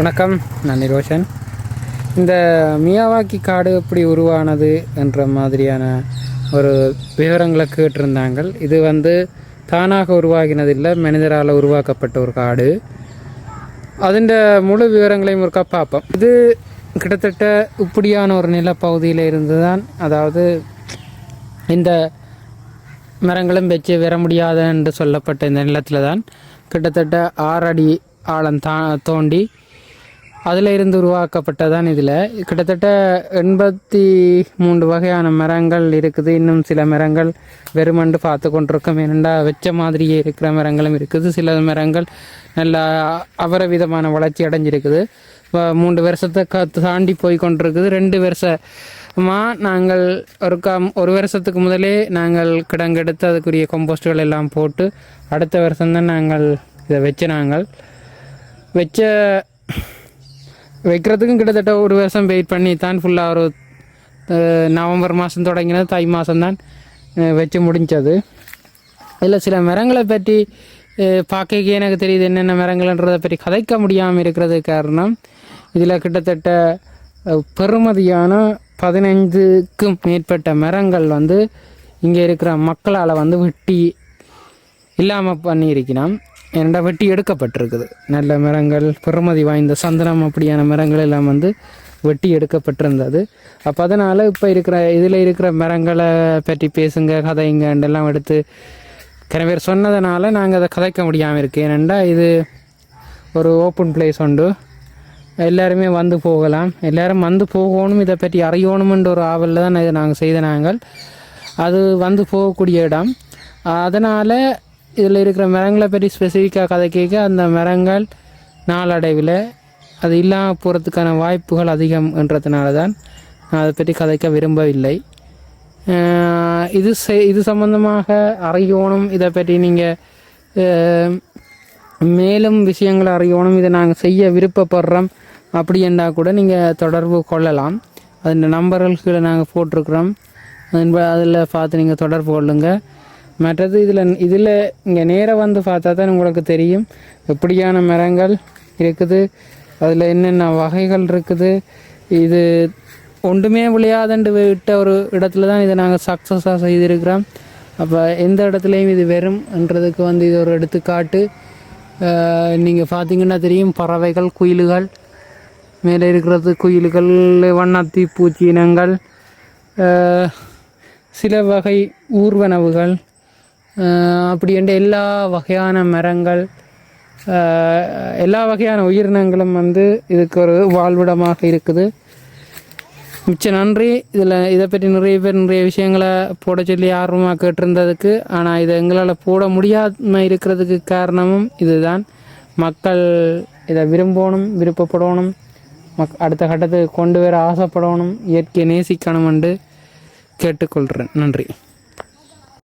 வணக்கம், நான் ரோஷன். இந்த மியாவாக்கி காடு எப்படி உருவானது என்ற மாதிரியான ஒரு விவரங்களை கேட்டிருந்தாங்க. இது தானாக உருவாகினதில்லை, மனிதரால் உருவாக்கப்பட்ட ஒரு காடு. அதிൻ്റെ முழு விவரங்களையும் ஒருக்கா பார்ப்போம். இது கிட்டத்தட்ட இப்படியான ஒரு நிலப்பகுதியில் இருந்து தான், அதாவது இந்த மரங்களும் வச்சு வர முடியாத என்று சொல்லப்பட்ட இந்த நிலத்தில் தான் கிட்டத்தட்ட 6 அடி ஆழம் தோண்டி அதில் இருந்து உருவாக்கப்பட்டதான். இதில் கிட்டத்தட்ட 83 வகையான மரங்கள் இருக்குது. இன்னும் சில மரங்கள் வெறுமண்டு பார்த்து கொண்டிருக்கோம். ஏனெண்டா வச்ச மாதிரியே இருக்கிற மரங்களும் இருக்குது. சில மரங்கள் நல்லா அபரவிதமான வளர்ச்சி அடைஞ்சிருக்குது. 3 வருஷத்தை தாண்டி போய் கொண்டிருக்குது. 2 வருஷமாக நாங்கள் ஒரு வருஷத்துக்கு முதலே நாங்கள் கிடங்கெடுத்து அதுக்குரிய கம்போஸ்டுகள் எல்லாம் போட்டு அடுத்த வருஷம்தான் நாங்கள் இதை வைக்கிறதுக்கும் கிட்டத்தட்ட ஒரு வருஷம் வெயிட் பண்ணி தான் ஃபுல்லாக ஒரு நவம்பர் மாதம் தொடங்கினது, தை மாதம்தான் வச்சு முடிஞ்சது. இதில் சில மரங்களை பற்றி பார்க்க எனக்கு தெரியுது என்னென்ன மரங்கள்ன்றதை பற்றி கதைக்க முடியாமல் இருக்கிறது காரணம், இதில் கிட்டத்தட்ட பெறுமதியான 15க்கும் மேற்பட்ட மரங்கள் இங்கே இருக்கிற மக்களால் வெட்டி இல்லாமல் பண்ணியிருக்கணும். ஏன்னா வெட்டி எடுக்கப்பட்டிருக்குது. நல்ல மரங்கள், பெறுமதி வாய்ந்த சந்தனம் அப்படியான மரங்கள் எல்லாம் வெட்டி எடுக்கப்பட்டிருந்தது. அப்போ அதனால் இப்போ இதில் இருக்கிற மரங்களை பற்றி பேசுங்க, கதைங்கண்டெல்லாம் எடுத்து பேர் சொன்னதுனால நாங்கள் அதை கதைக்க முடியாமல் இருக்குது. ஏனெண்டா இது ஒரு ஓப்பன் பிளேஸ் உண்டு, எல்லாருமே போகலாம், எல்லோரும் போகணும், இதை பற்றி அறியணுமென்ற ஒரு ஆவலில் தான் இதை நாங்கள் செய்த அது போகக்கூடிய இடம். அதனால் இதில் இருக்கிற மரங்களை பற்றி ஸ்பெசிஃபிக்காக கதை கேட்க அந்த மரங்கள் நாளடைவில் அது இல்லாமல் போகிறதுக்கான வாய்ப்புகள் அதிகம் என்றதுனால தான் நான் அதை பற்றி கதைக்க விரும்பவில்லை. இது சம்பந்தமாக அறியணும், இதை பற்றி நீங்கள் மேலும் விஷயங்களை அறியணும், இதை நாங்கள் செய்ய விருப்பப்படுறோம் அப்படி என்றால் கூட நீங்கள் தொடர்பு கொள்ளலாம். அதில் நம்பர்களுக்கு நாங்கள் போட்டிருக்கிறோம், அதில் பார்த்து நீங்கள் தொடர்பு கொள்ளுங்கள். மற்றது இதில் இங்கே நேராக பார்த்தா தான் உங்களுக்கு தெரியும் எப்படியான மரங்கள் இருக்குது, அதில் என்னென்ன வகைகள் இருக்குது. இது ஒன்றுமே விளையாதண்டு விட்ட ஒரு இடத்துல தான் இதை நாங்கள் சக்ஸஸாக செய்திருக்கிறோம். அப்போ எந்த இடத்துலையும் இது வரும்ன்றதுக்கு இது ஒரு எடுத்துக்காட்டு. நீங்கள் பார்த்தீங்கன்னா தெரியும், பறவைகள், குயில்கள், மேலே இருக்கிறது குயில்கள், வண்ணாத்தி பூச்சி இனங்கள், சில வகை ஊர்வனவுகள், அப்படி என்ற எல்லா வகையான மரங்கள், எல்லா வகையான உயிரினங்களும் இதுக்கு ஒரு வாழ்விடமாக இருக்குது. மிச்ச நன்றி. இதை பற்றி நிறைய பேர் நிறைய விஷயங்களை போட சொல்லி ஆர்வமாக கேட்டிருந்ததுக்கு. ஆனால் இதை எங்களால் போட முடியாமல் இருக்கிறதுக்கு காரணமும் இதுதான். மக்கள் இதை விருப்பப்படணும், அடுத்த கட்டத்துக்கு கொண்டு வர ஆசைப்படணும், இயற்கையை நேசிக்கணும் என்று கேட்டுக்கொள்கிறேன். நன்றி.